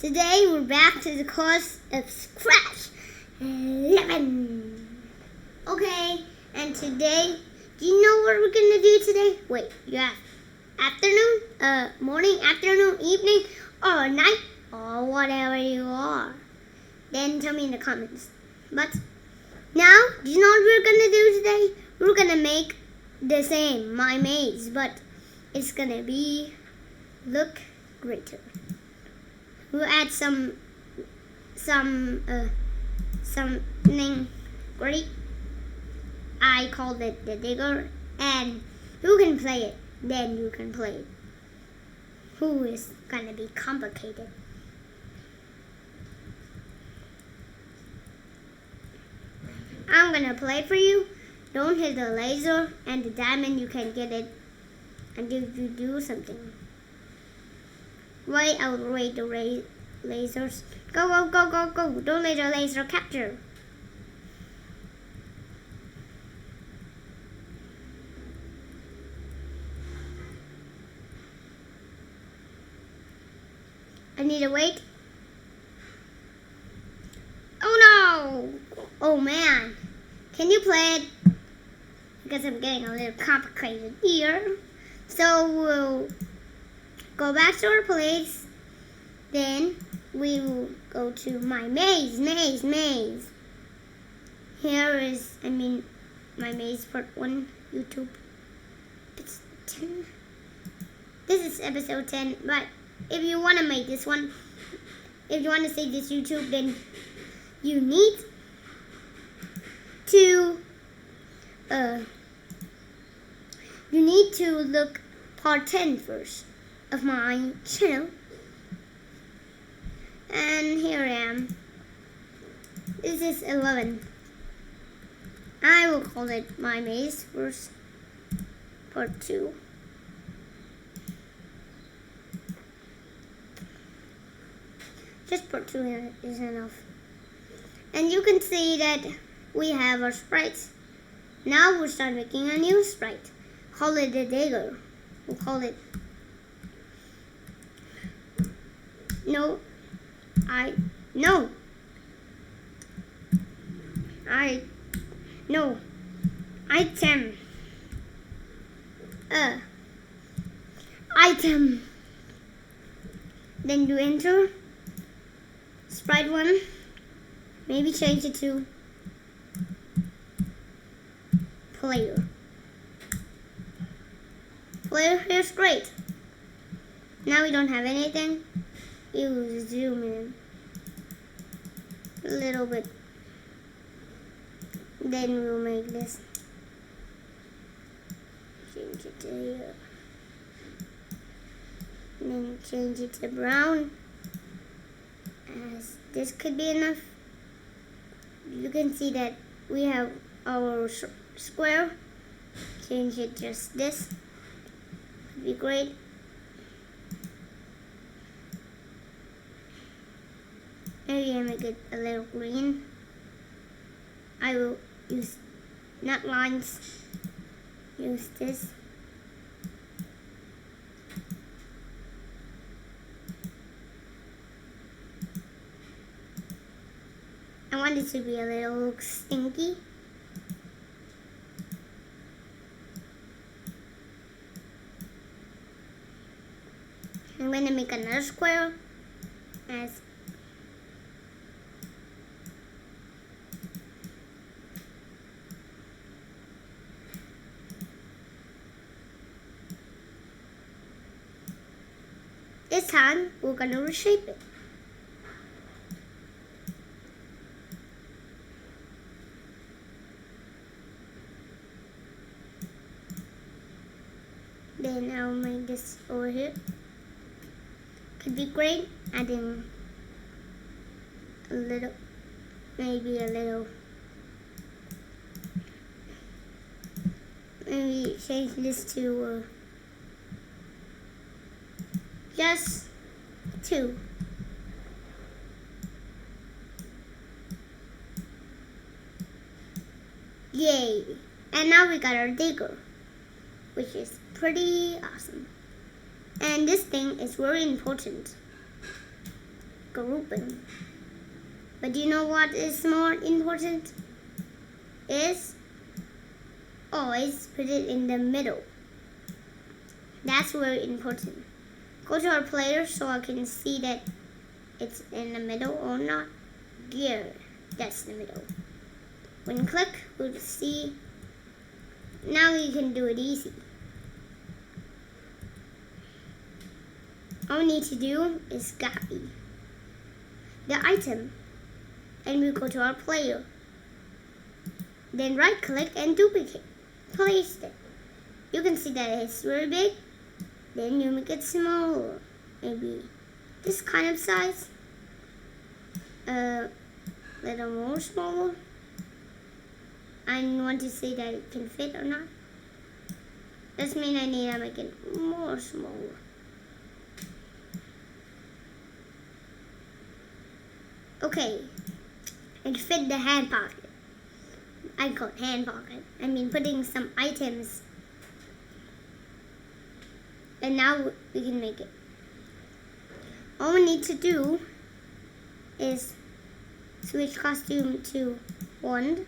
Today we're back to the course of Scratch 11. Okay, and today, do you know what we're gonna do today? Wait, you have afternoon, morning, afternoon, evening, or night, or whatever you are. Then tell me in the comments. But now, do you know what we're gonna do today? We're gonna make the same, my maze, but it's gonna look greater. We'll add something great. I called it the digger, and who can play it? Then you can play it. Who is gonna be complicated? I'm gonna play it for you. Don't hit the laser and the diamond. You can get it until you do something. Wait, I'll wait the lasers. Go, go, go, go, go. Don't let the laser capture. I need to wait. Oh no! Oh man. Can you play it? Because I'm getting a little complicated here. So we'll go back to our place. Then we will go to my maze. Here is, my maze part 1, YouTube. It's 10. This is episode 10, but if you want to make this one, if you want to say this YouTube, then you need to look part 10 first of my channel. And here I am. This is 11. I will call it my maze first, part 2. Just part 2 is enough. And you can see that we have our sprites. Now we'll start making a new sprite. Call it the digger. We'll call it. Item. Then you enter sprite 1. Maybe change it to player. Player here's great. Now we don't have anything. You zoom in a little bit. Then we'll make this. Change it to here. And then change it to brown. As this could be enough. You can see that we have our square. Change it just this. Could be great. Maybe I make it a little green. I will use not lines. Use this. I want it to be a little stinky. I'm going to make another square as this time we're going to reshape it. Then I'll make this over here. Could be great adding a little, maybe change this to just 2. Yay! And now we got our digger, which is pretty awesome. And this thing is very important. grouping. But you know what is more important? Is always put it in the middle. That's very important. Go to our player so I can see that it's in the middle or not. Gear, that's the middle. When you click, we'll see. Now you can do it easy. All we need to do is copy the item and we go to our player. Then right click and duplicate. Place it. You can see that it's very big. Then you make it smaller. Maybe this kind of size. Little more smaller. I want to see that it can fit or not. This means I need to make it more smaller. Okay, and fit the hand pocket. I call it hand pocket. I mean putting some items. And now we can make it. All we need to do is switch costume to wand.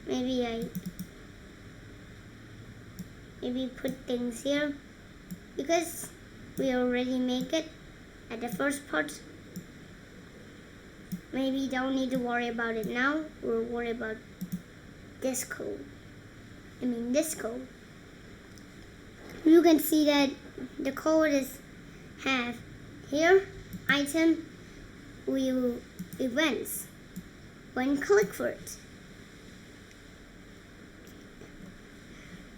Maybe put things here because we already make it at the first part. Maybe don't need to worry about it now. We'll worry about this code. This code. You can see that the code is have here item will events. When click for it.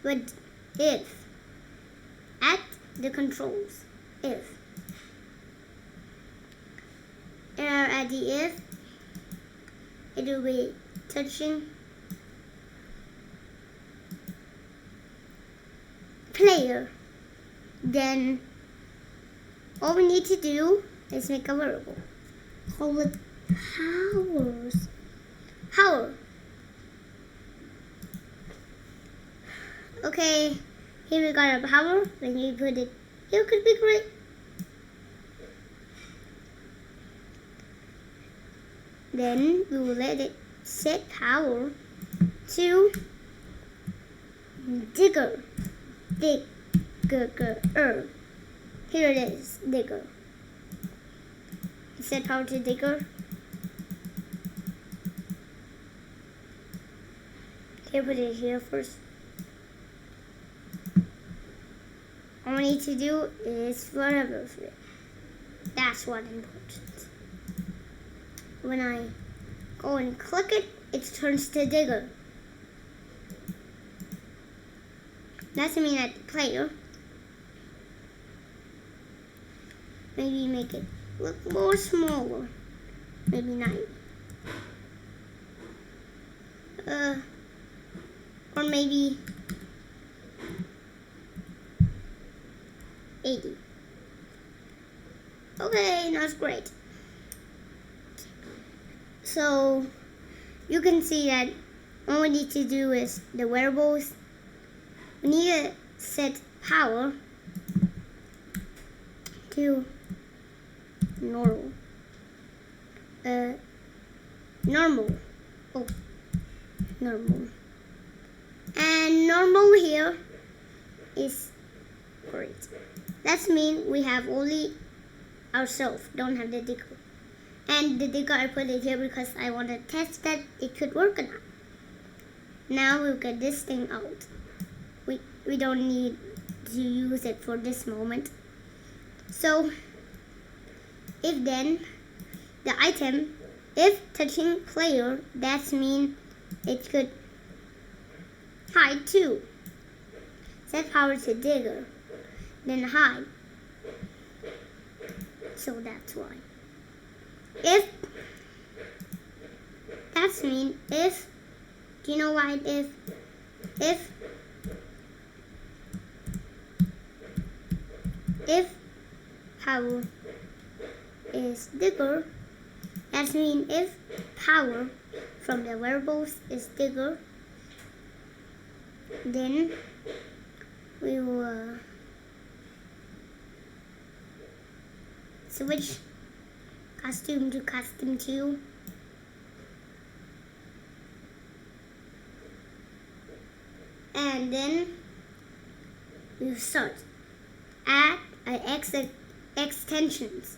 But if at the controls, if at the if it will be touching player, then all we need to do is make a variable. Call it hours. Hour. Okay, here we got a power. When you put it here, could be great. Then we will let it set power to digger. Digger. Here it is, digger. Set power to digger. Here, put it here first. All we need to do is whatever for it. That's what important. When I go and click it, it turns to digger. That's mean at the player. Maybe make it look more smaller. Maybe 9. Or maybe 80. Okay, that's great. So you can see that all we need to do is the variables. We need to set power to normal. Normal. Oh, normal. And normal here is great. That means we have only ourselves, don't have the digger. And the digger I put it here because I want to test that it could work or not. Now we'll get this thing out. We don't need to use it for this moment. So if then the item, if touching player, that means it could hide too. Set power to digger, then hide. So that's why. If that's mean if, do you know why if power is digger, that means if power from the variables is digger, then we will switch costume to costume 2. And then we start. Add an extensions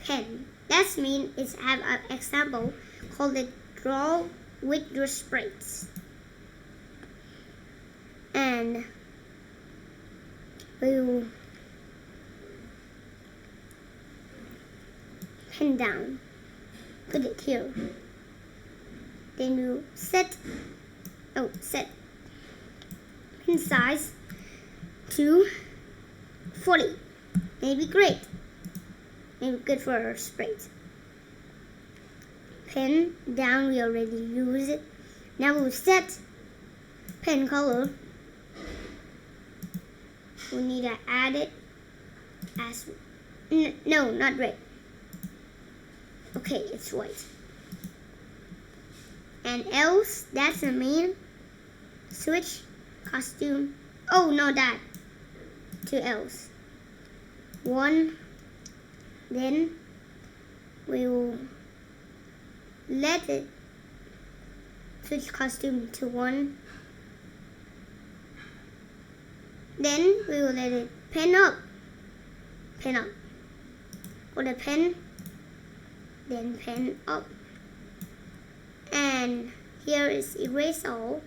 pen. That means it have an example called it draw with your sprites. And we will pen down. Put it here. Then we'll set pen size to 40. Maybe great. Maybe good for our sprites. Pen down, we already use it. Now we'll set pen color. We need to add it as no, not red. Okay, it's white. And else, that's the main. Switch costume. Oh, no, that to else. 1. Then we will let it switch costume to 1. Then we will let it pen up. Go to pen, then pen up. And here is erase all.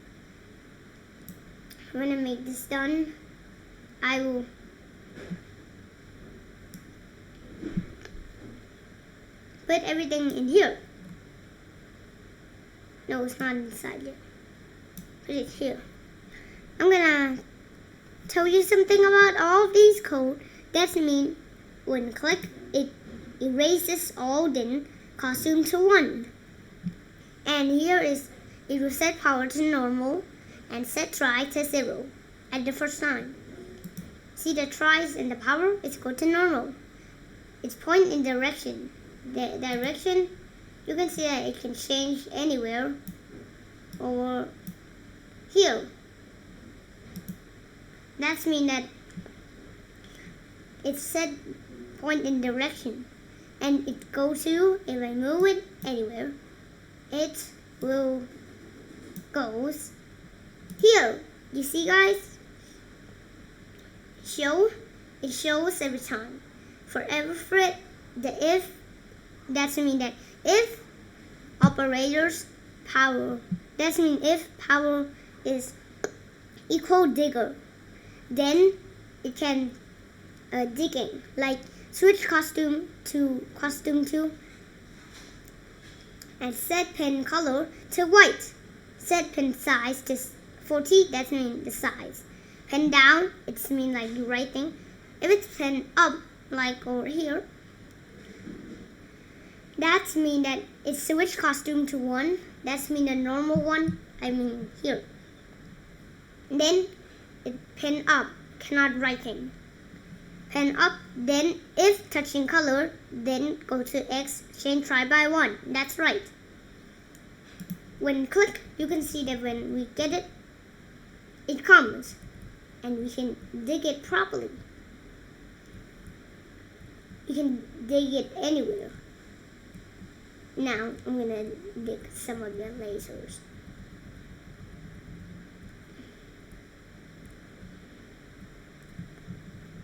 I'm gonna make this done. I will put everything in here. No, it's not inside yet. Put it here. I'm gonna tell you something about all of these code. That means when click, it erases all, then costume to 1. And here is, it will set power to normal and set try to 0 at the first time. See the tries and the power, it's go to normal. It's point in direction. The direction, you can see that it can change anywhere or here. That means that it's set point in direction, and it goes to, if I move it anywhere, it will goes here. You see, guys? It shows every time. For every thread, the if, that means that if operators power, that means if power is equal digger, then it can digging, like switch costume to costume 2 and set pen color to white. Set pen size to 40, that means the size. Pen down, it means like the right thing. If it's pen up, like over here, that means that it's switch costume to 1. That means the normal one, I mean here. Then it pen up, cannot writing. Pen up, then if touching color, then go to X, change try by 1. That's right. When click, you can see that when we get it, it comes. And we can dig it properly. You can dig it anywhere. Now, I'm going to dig some of the lasers.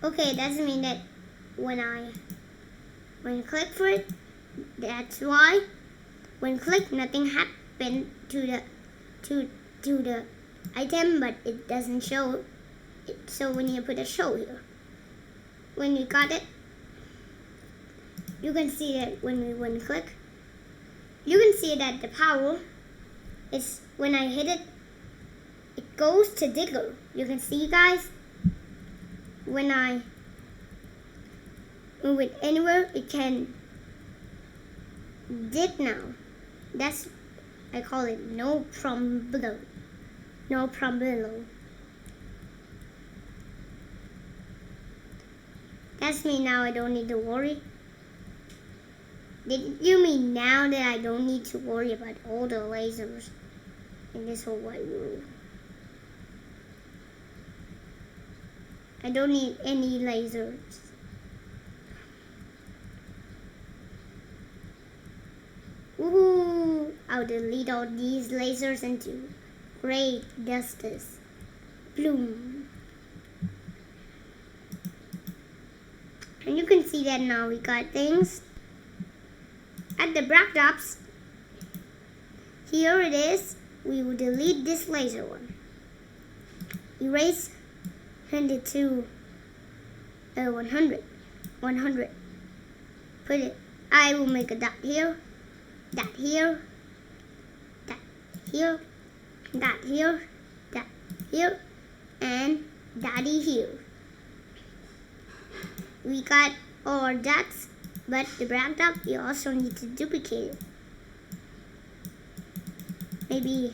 Okay, that doesn't mean that when I click for it, that's why when click, nothing happened to the item, but it doesn't show it. So when you put a show here, when you got it, you can see that when we click, you can see that the power is, when I hit it, it goes to digger. You can see, guys, when I move it anywhere, it can dig now. That's, I call it no problem. No problem. That's me now, I don't need to worry. Did you mean now that I don't need to worry about all the lasers in this whole wide world? I don't need any lasers. Woohoo! I'll delete all these lasers into gray dusters. Bloom. And you can see that now we got things at the backdrops. Here it is. We will delete this laser one. Erase, send it to 100. 100. Put it. I will make a dot here, dot here, dot here, dot here, dot here, and dotty here. We got all our dots, but the black dot we also need to duplicate it. Maybe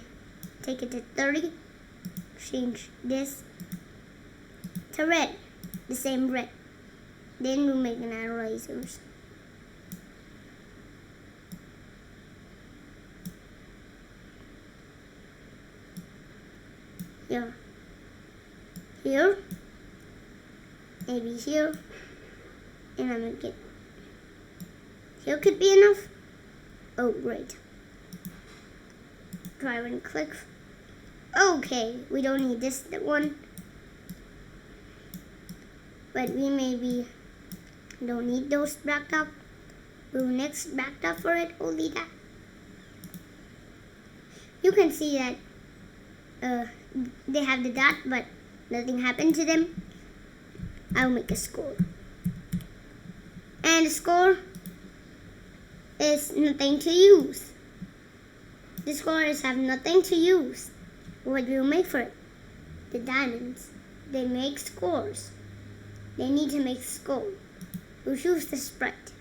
take it to 30. Change this to red, the same red. Then we'll make another lasers. Here, here, maybe here, and I make it. Here could be enough. Oh, great. Try and click. Okay, we don't need this one, but we maybe don't need those backed up. We'll next backed up for it, only that. You can see that they have the dot, but nothing happened to them. I'll make a score. And the score is nothing to use. The scores have nothing to use. What will make for it? The diamonds. They make scores. They need to make score. We'll choose the sprite.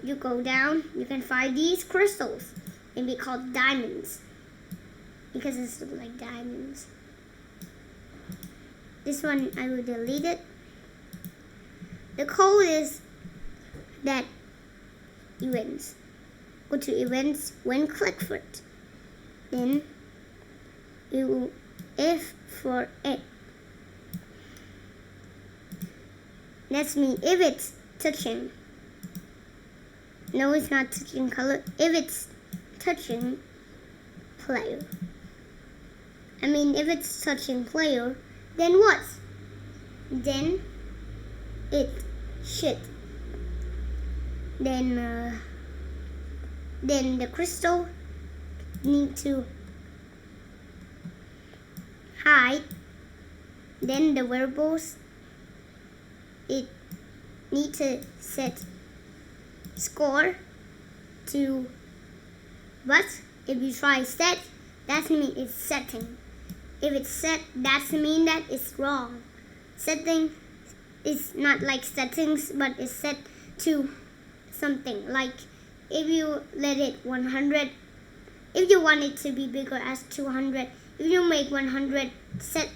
You go down, you can find these crystals. They be called diamonds because it looks like diamonds. This one I will delete it. The code is that events. Go to events when click for it. Then you will if for it. That's mean if it's touching. No, it's not touching color. If it's touching player. I mean, if it's touching player, then what? Then it should. Then the crystal need to hide. Then the variables, it need to set score to what? If you try set, that means it's setting. If it's set, that means that it's wrong. Setting is not like settings, but it's set to something. Like if you let it 100, if you want it to be bigger as 200, if you make 100 set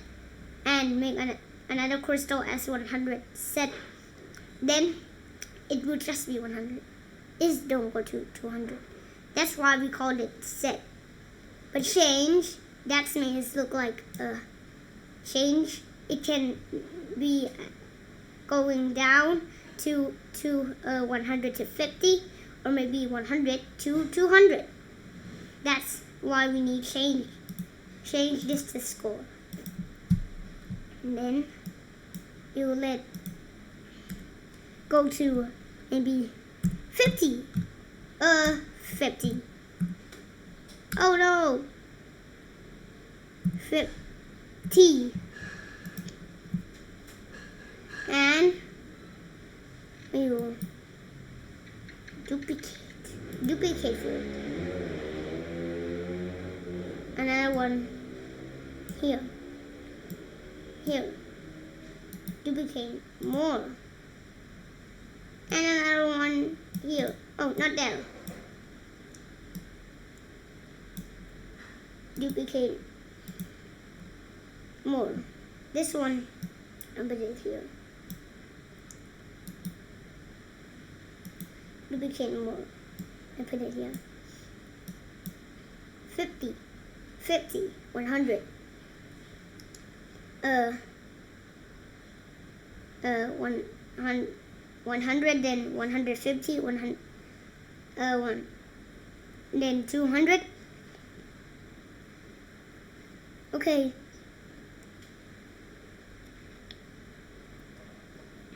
and make another crystal as 100 set, then it will just be 100. It don't go to 200. That's why we call it set. But change, that means look like a change. It can be going down to 100 to 50, or maybe 100 to 200. That's why we need change. Change this to score. And then you let go to maybe 50. 50. Oh no. 50. And we will duplicate for it. Another one here. Here. Duplicate more. And another one here. Oh, not there. Duplicate more. This one, I'll put it here. Duplicate more. I put it here. 50, 50, 100. 100, 100, then 150, 100, then 200. Okay.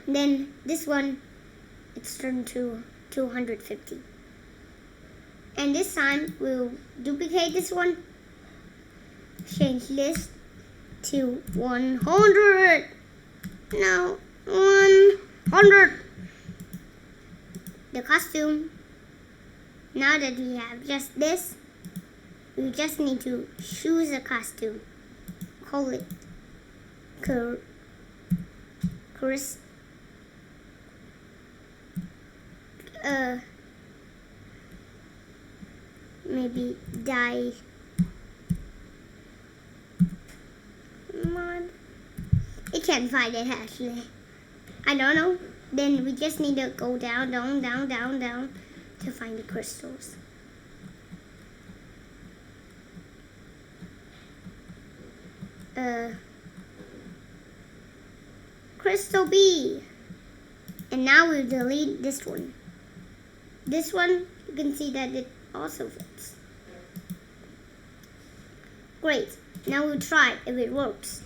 Then this one, it's turned to 250. And this time we'll duplicate this one. Change this to 100. Now 100. The costume. Now that we have just this, we just need to choose a costume. Call it Chris. Maybe die. Come on. It can't find it actually. I don't know. Then we just need to go down to find the crystals. Crystal B. And now we'll delete this one. This one, you can see that it also fits. Great. Now we'll try if it works.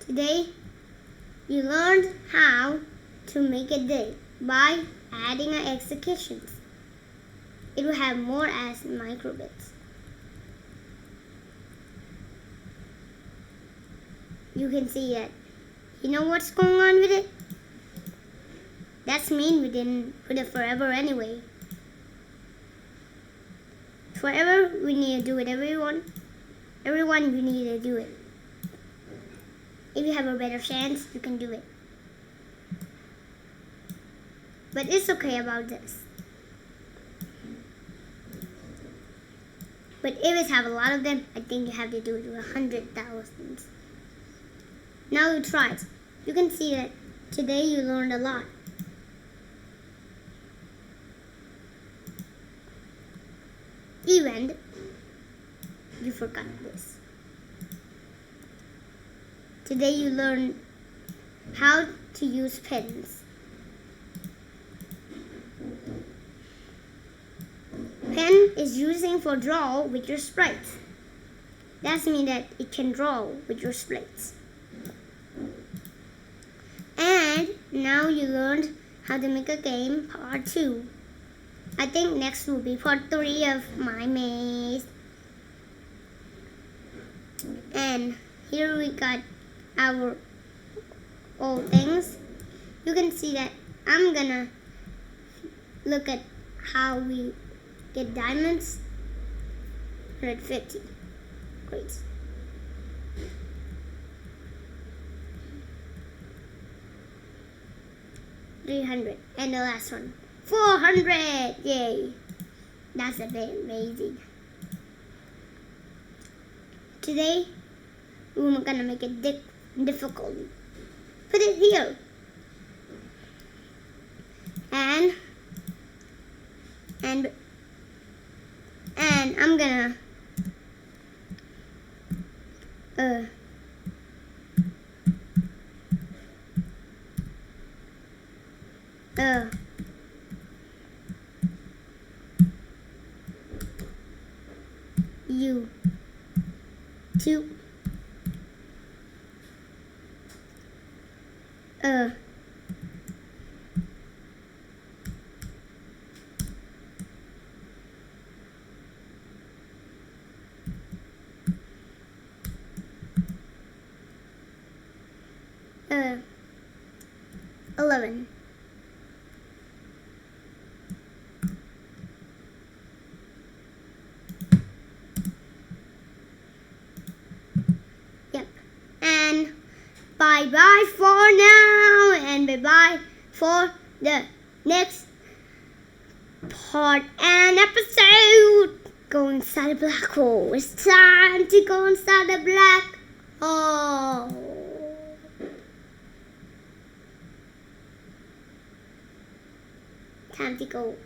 Today, you learned how to make a day by adding an executions. It will have more as microbits. You can see that. You know what's going on with it? That's mean we didn't put it forever anyway. Forever, we need to do it, everyone. Everyone, you need to do it. If you have a better chance, you can do it. But it's okay about this. But if you have a lot of them, I think you have to do it with 100,000. Now you try it. You can see that today you learned a lot. Even you forgot this. Today you learned how to use pens. Pen is using for draw with your sprites. That means that it can draw with your sprites. And now you learned how to make a game part 2. I think next will be part 3 of my maze. And here we got our old things. You can see that I'm gonna look at how we get diamonds. 150. Great. $300. And the last one. 400! Yay! That's a bit amazing. Today, we're gonna make it difficult. Put it here. And I'm gonna you to 11. Yep. And bye-bye for now, and bye-bye for the next part and episode. Go inside a black hole. It's time to go inside the black hole. Time to go.